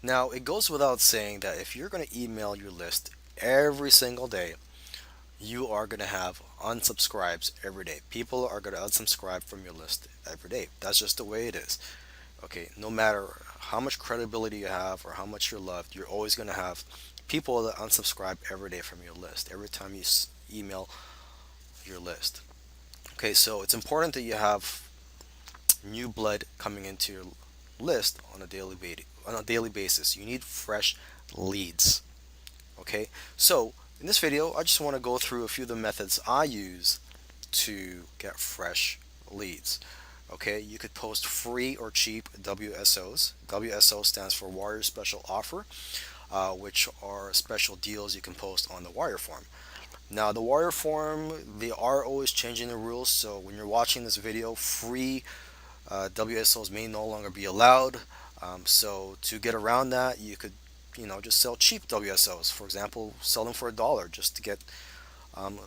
Now, it goes without saying that if you're going to email your list every single day, you are going to have unsubscribes every day. People are going to unsubscribe from your list every day. That's just the way it is. Okay, no matter how much credibility you have or how much you're loved, you're always going to have people that unsubscribe every day from your list every time you email your list. Okay, so it's important that you have new blood coming into your list on a daily basis. You need fresh leads. Okay, so in this video, I just want to go through a few of the methods I use to get fresh leads. Okay, you could post free or cheap WSOs. WSO stands for Warrior Special Offer, which are special deals you can post on the Warrior Forum. Now, the Warrior Forum, they are always changing the rules, so when you're watching this video, free WSOs may no longer be allowed. So to get around that, you could, just sell cheap WSOs. For example, sell them for $1 just to get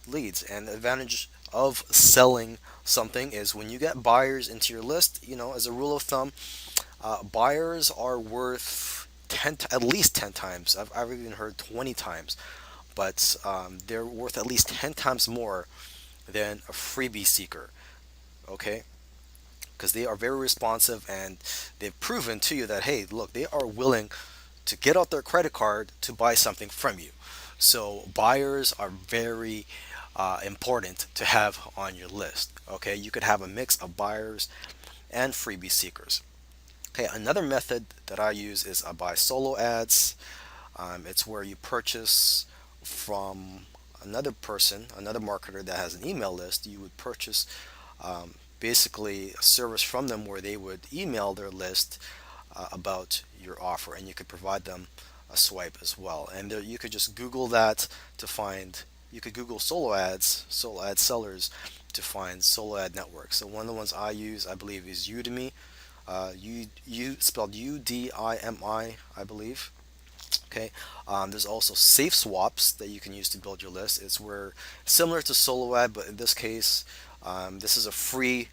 leads. And the advantage of selling something is when you get buyers into your list, as a rule of thumb, buyers are worth at least 10 times. I've even heard 20 times, but they're worth at least 10 times more than a freebie seeker. Okay, because they are very responsive and they've proven to you that, hey, look, they are willing to get out their credit card to buy something from you. So buyers are very important to have on your list. Okay, you could have a mix of buyers and freebie seekers. Okay, another method that I use is I buy solo ads. It's where you purchase from another person, another marketer that has an email list. You would purchase basically a service from them where they would email their list about your offer, and you could provide them a swipe as well. And there, you could just Google that to find. You could Google solo ad sellers to find solo ad networks. So one of the ones I use, I believe, is Udemy. Spelled Udimi, I believe. Okay. There's also safe swaps that you can use to build your list. It's where similar to solo ad, but in this case, this is a free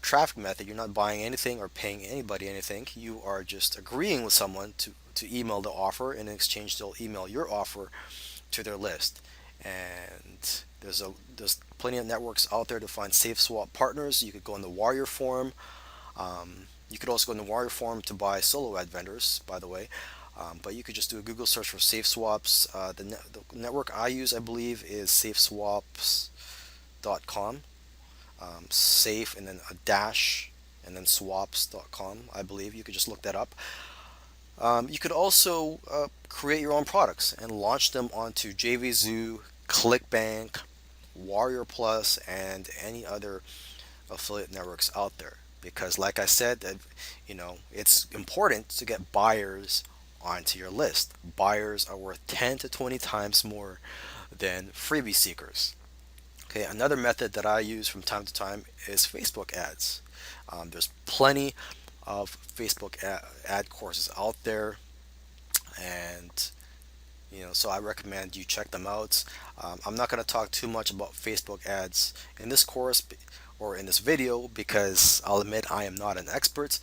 traffic method. You're not buying anything or paying anybody anything. You are just agreeing with someone to email the offer, and in exchange they'll email your offer to their list. And there's plenty of networks out there to find safe swap partners. You could go in the Warrior Forum. You could also go in the Warrior Forum to buy solo ad vendors, by the way. But you could just do a Google search for safe swaps. The network I use, I believe, is safeswaps.com. Safe and then a dash and then swaps.com, I believe. You could just look that up. You could also create your own products and launch them onto JVZoo, ClickBank, Warrior Plus, and any other affiliate networks out there. Because, like I said, it's important to get buyers onto your list. Buyers are worth 10 to 20 times more than freebie seekers. Okay, another method that I use from time to time is Facebook ads. There's plenty of Facebook ad courses out there, and so I recommend you check them out. I'm not going to talk too much about Facebook ads in this course or in this video because I'll admit I am not an expert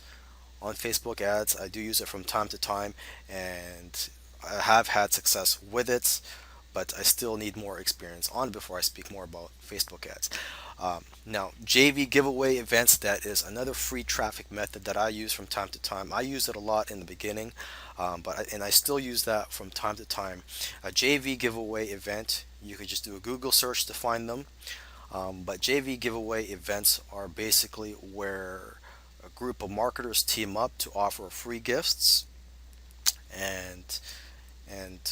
on Facebook ads. I do use it from time to time, and I have had success with it, but I still need more experience on it before I speak more about Facebook ads. Now, JV giveaway events, that is another free traffic method that I use from time to time. I used it a lot in the beginning, and I still use that from time to time. A JV giveaway event, you could just do a Google search to find them. But JV giveaway events are basically where a group of marketers team up to offer free gifts, and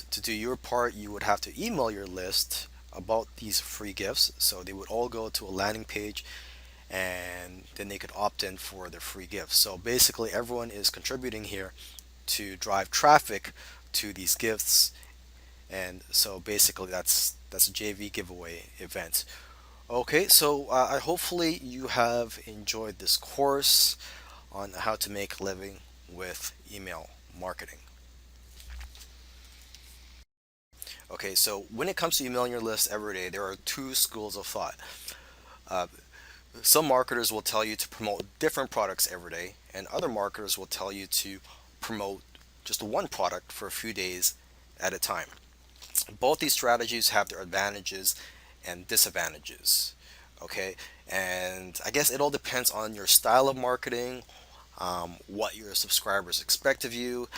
to do your part, you would have to email your list about these free gifts. So they would all go to a landing page, and then they could opt in for the free gifts. So basically, everyone is contributing here to drive traffic to these gifts, and so basically that's a JV giveaway event. Okay, so I hopefully you have enjoyed this course on how to make a living with email marketing. Okay, so when it comes to emailing your list every day, there are two schools of thought. Uh, some marketers will tell you to promote different products every day, and other marketers will tell you to promote just one product for a few days at a time. Both these strategies have their advantages and disadvantages. Okay, and I guess it all depends on your style of marketing, what your subscribers expect of you.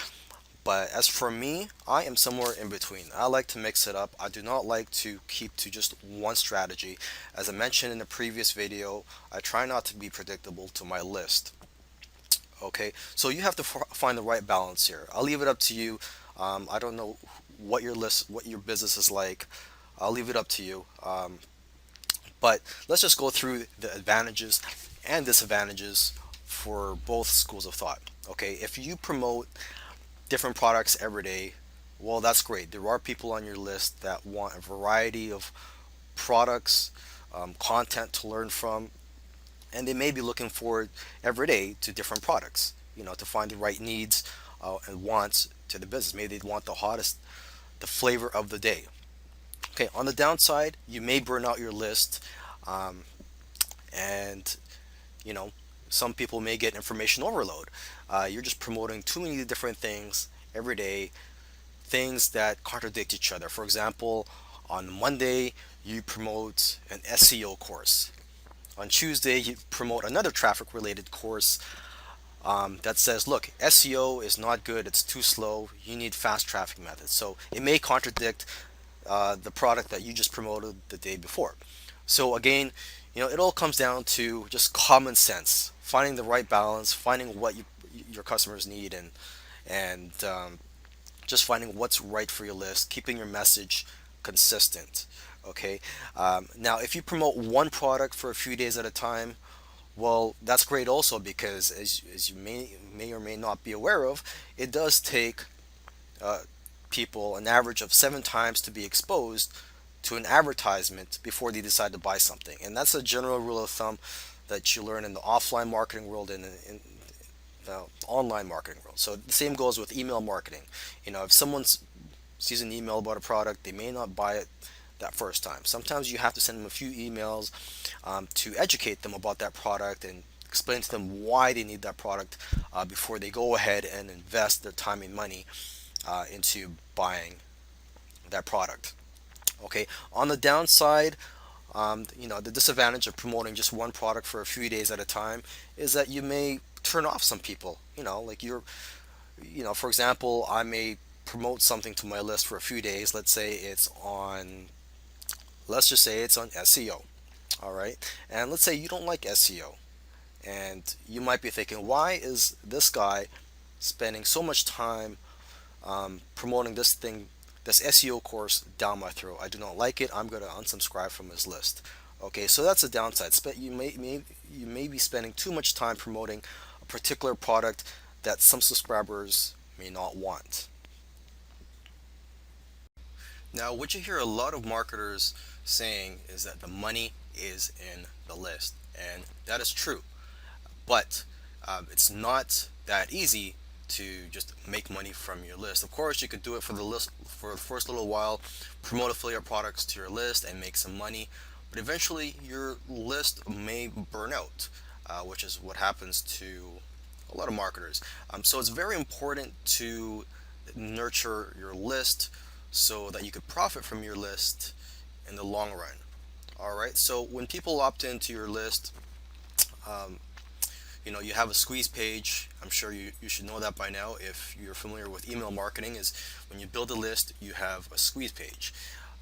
But as for me, I am somewhere in between. I like to mix it up. I do not like to keep to just one strategy. As I mentioned in the previous video, I try not to be predictable to my list. Okay, so you have to find the right balance here. I'll leave it up to you. I don't know what your business is like. I'll leave it up to you. But let's just go through the advantages and disadvantages for both schools of thought. Okay, if you promote different products every day, well, that's great. There are people on your list that want a variety of products, content to learn from, and they may be looking forward every day to different products, to find the right needs and wants to the business. Maybe they want the hottest, the flavor of the day. Okay, on the downside, you may burn out your list, um, and you know, some people may get information overload. You're just promoting too many different things every day, things that contradict each other. For example, on Monday, you promote an SEO course. On Tuesday, you promote another traffic related course that says, look, SEO is not good, it's too slow, you need fast traffic methods. So it may contradict the product that you just promoted the day before. So again, it all comes down to just common sense, finding the right balance, finding what your customers need, and just finding what's right for your list, keeping your message consistent. Okay. Now, if you promote one product for a few days at a time, well, that's great also because as you may or may not be aware of, it does take uh, people an average of 7 times to be exposed to an advertisement before they decide to buy something. And that's a general rule of thumb that you learn in the offline marketing world and in the online marketing world. So the same goes with email marketing. If someone sees an email about a product, they may not buy it that first time. Sometimes you have to send them a few emails to educate them about that product and explain to them why they need that product before they go ahead and invest their time and money into buying that product. Okay. On the downside, the disadvantage of promoting just one product for a few days at a time is that you may turn off some people. Like for example, I may promote something to my list for a few days. Let's just say it's on SEO. All right. And let's say you don't like SEO. And you might be thinking, why is this guy spending so much time promoting this SEO course down my throat? I do not like it. I'm going to unsubscribe from his list. Okay, so that's a downside. You may be spending too much time promoting a particular product that some subscribers may not want. Now, what you hear a lot of marketers saying is that the money is in the list, and that is true. But it's not that easy to just make money from your list. Of course, you could do it for the list for the first little while, promote affiliate products to your list and make some money, but eventually your list may burn out, which is what happens to a lot of marketers. So it's very important to nurture your list so that you could profit from your list in the long run. All right. So when people opt into your list, um, you have a squeeze page. I'm sure you should know that by now if you're familiar with email marketing. Is when you build a list, you have a squeeze page.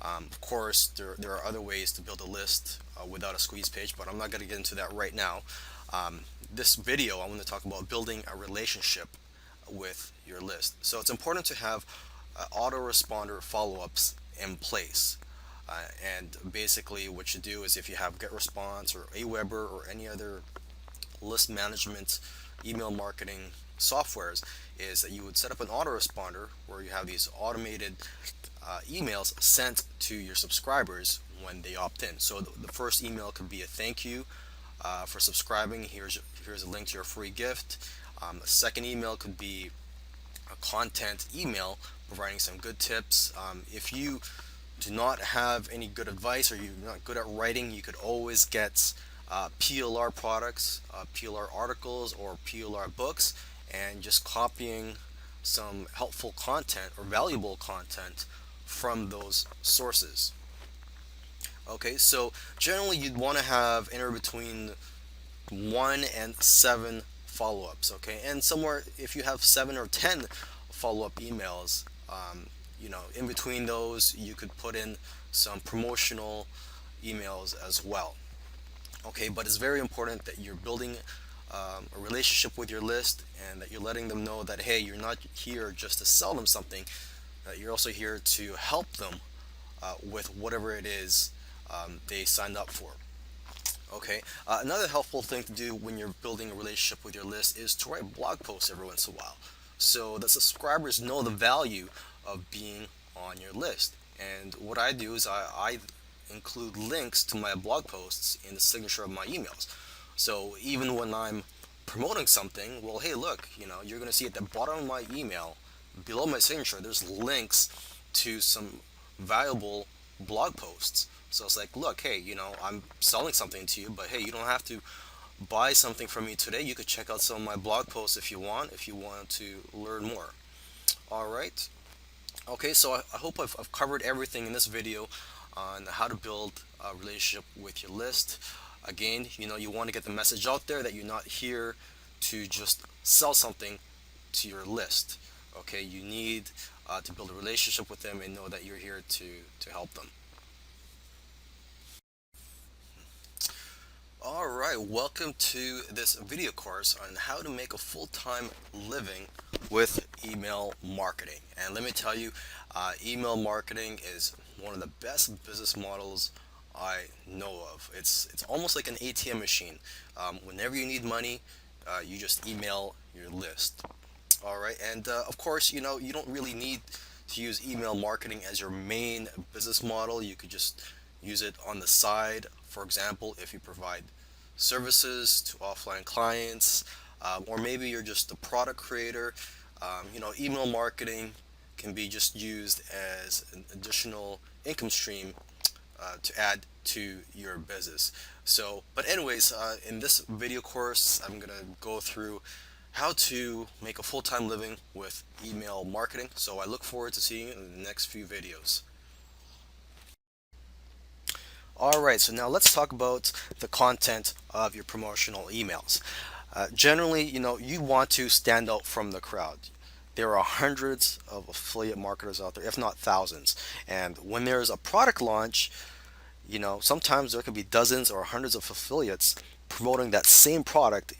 Of course, there are other ways to build a list without a squeeze page, but I'm not going to get into that right now. This video, I want to talk about building a relationship with your list. So it's important to have autoresponder follow-ups in place. And basically what you do is if you have GetResponse or Aweber or any other list management email marketing softwares, is that you would set up an autoresponder where you have these automated emails sent to your subscribers when they opt in. So the first email could be a thank you for subscribing. Here's a link to your free gift. A second email could be a content email providing some good tips. If you do not have any good advice or you're not good at writing, you could always get PLR products, PLR articles, or PLR books, and just copying some helpful content or valuable content from those sources. Okay, so generally you'd want to have anywhere between 1 and 7 follow-ups. Okay, and somewhere if you have 7 or 10 follow-up emails, in between those you could put in some promotional emails as well. Okay, but it's very important that you're building a relationship with your list, and that you're letting them know that hey, you're not here just to sell them something, that you're also here to help them with whatever it is they signed up for. Okay, another helpful thing to do when you're building a relationship with your list is to write blog posts every once in a while, so the subscribers know the value of being on your list. And what I do is I include links to my blog posts in the signature of my emails. So even when I'm promoting something, well, hey, look, you're going to see at the bottom of my email, below my signature, there's links to some valuable blog posts. So it's like, look, hey, I'm selling something to you, but hey, you don't have to buy something from me today. You could check out some of my blog posts if you want to learn more. All right. Okay, so I hope I've covered everything in this video on how to build a relationship with your list. Again, you want to get the message out there that you're not here to just sell something to your list. Okay, you need to build a relationship with them and know that you're here to help them. All right, welcome to this video course on how to make a full-time living with email marketing. And let me tell you, email marketing is one of the best business models I know of. It's almost like an ATM machine. Whenever you need money, you just email your list. All right, and of course, you don't really need to use email marketing as your main business model. You could just use it on the side. For example, if you provide services to offline clients, or maybe you're just a product creator, email marketing can be just used as an additional income stream to add to your business. So, but anyways, in this video course, I'm gonna go through how to make a full-time living with email marketing. So I look forward to seeing you in the next few videos. Alright, so now let's talk about the content of your promotional emails. Generally, you want to stand out from the crowd. There are hundreds of affiliate marketers out there, if not thousands. And when there's a product launch, sometimes there could be dozens or hundreds of affiliates promoting that same product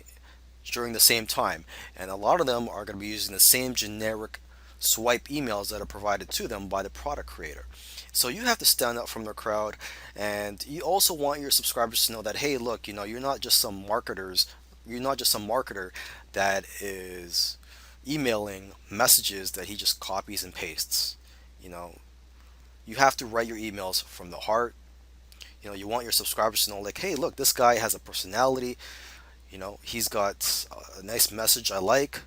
during the same time. And a lot of them are going to be using the same generic swipe emails that are provided to them by the product creator. So you have to stand out from the crowd, and you also want your subscribers to know that hey, look, you're not just some marketer that is emailing messages that he just copies and pastes. You have to write your emails from the heart. You want your subscribers to know like, hey, look, this guy has a personality. He's got a nice message I like,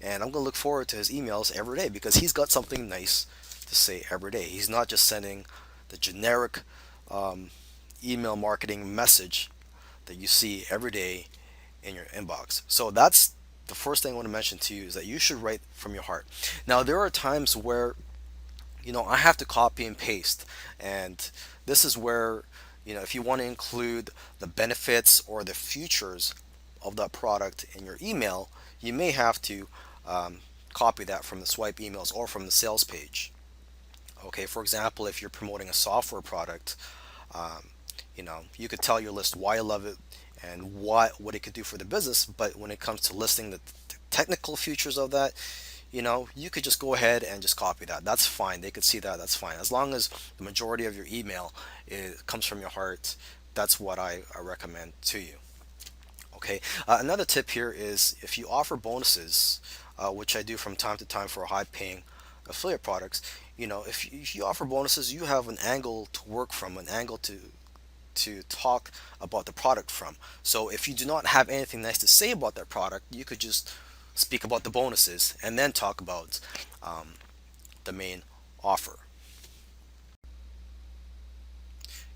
and I'm going to look forward to his emails every day because he's got something nice to say every day. He's not just sending the generic email marketing message that you see every day in your inbox. So that's the first thing I want to mention to you, is that you should write from your heart. Now, there are times where I have to copy and paste, and this is where if you want to include the benefits or the features of that product in your email, you may have to copy that from the swipe emails or from the sales page. Okay, for example, if you're promoting a software product, you could tell your list why you love it and what it could do for the business. But when it comes to listing the technical features of that, you could just go ahead and just copy that. That's fine. They could see that. That's fine. As long as the majority of your email comes from your heart, that's what I recommend to you. Okay. Another tip here is if you offer bonuses, which I do from time to time for high-paying affiliate products. If you offer bonuses, you have an angle to work from, an angle to talk about the product from. So if you do not have anything nice to say about that product, you could just speak about the bonuses and then talk about the main offer.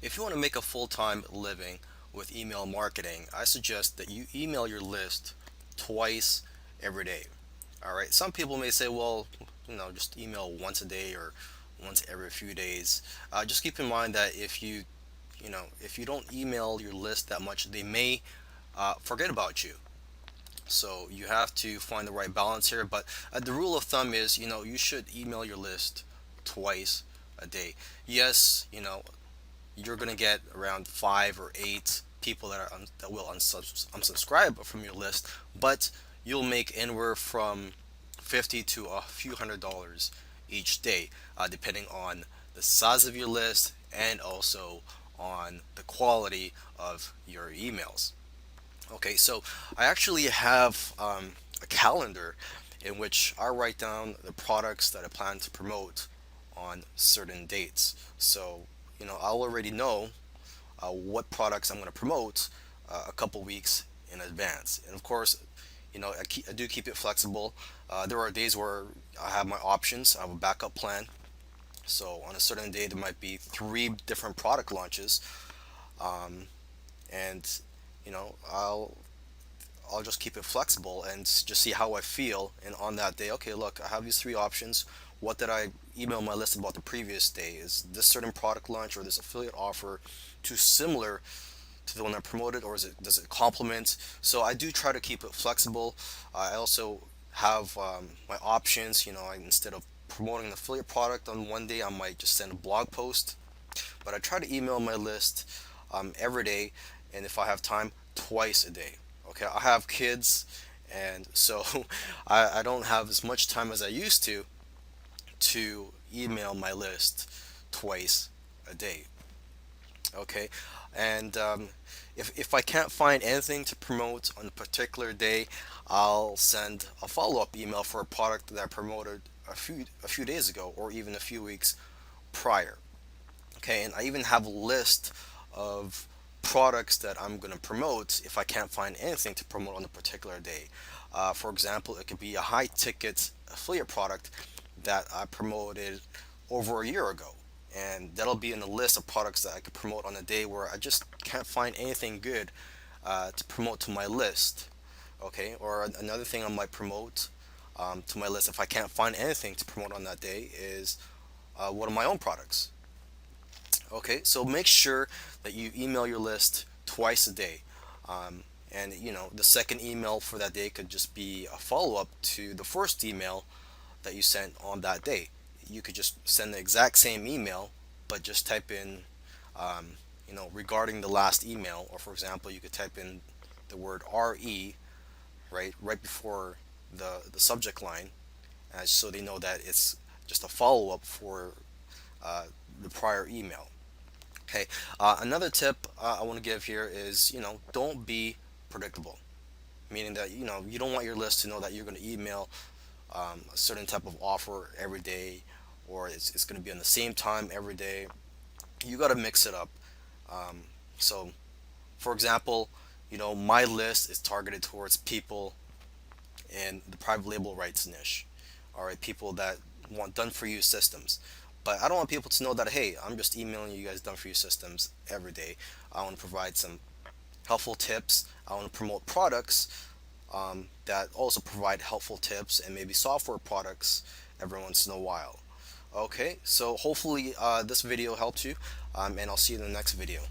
If you want to make a full-time living with email marketing, I suggest that you email your list twice every day. All right. Some people may say, well, just email once a day or once every few days. Just keep in mind that if you don't email your list that much, they may forget about you. So you have to find the right balance here. But the rule of thumb is, you should email your list twice a day. Yes, you're gonna get around 5 or 8 people that will unsubscribe from your list, but you'll make anywhere from 50 to a few $100s each day, depending on the size of your list and also on the quality of your emails. Okay, so I actually have a calendar in which I write down the products that I plan to promote on certain dates. So, I'll already know what products I'm going to promote a couple weeks in advance. And of course, I do keep it flexible. There are days where I have my options, I have a backup plan. So on a certain day, there might be 3 different product launches, and you know, I'll just keep it flexible and just see how I feel. And on that day, okay, look, I have these 3 options. What did I email my list about the previous day? Is this certain product launch or this affiliate offer too similar to the one I promoted, or does it complement? So I do try to keep it flexible. I also have my options. Instead of promoting an affiliate product on one day, I might just send a blog post. But I try to email my list every day, and if I have time, twice a day. Okay, I have kids, and so I don't have as much time as I used to email my list twice a day. Okay, and if I can't find anything to promote on a particular day, I'll send a follow-up email for a product that I promoted a few days ago or even a few weeks prior. Okay, and I even have a list of products that I'm going to promote if I can't find anything to promote on a particular day. For example, it could be a high ticket affiliate product that I promoted over a year ago. And that'll be in the list of products that I could promote on a day where I just can't find anything good to promote to my list. Okay, or another thing I might promote to my list if I can't find anything to promote on that day is one of my own products. Okay, so make sure that you email your list twice a day. And the second email for that day could just be a follow up to the first email that you sent on that day. You could just send the exact same email, but just type in, regarding the last email, or for example, you could type in the word RE right before the subject line, so they know that it's just a follow up for uh, the prior email. Okay. Another tip I want to give here is, don't be predictable. Meaning that, you don't want your list to know that you're going to email a certain type of offer every day, or it's going to be on the same time every day. You got to mix it up. So, for example, my list is targeted towards people in the private label rights niche. All right, people that want done for you systems. But I don't want people to know that, hey, I'm just emailing you guys done for you systems every day. I want to provide some helpful tips. I want to promote products that also provide helpful tips, and maybe software products every once in a while. Okay, so hopefully this video helped you, and I'll see you in the next video.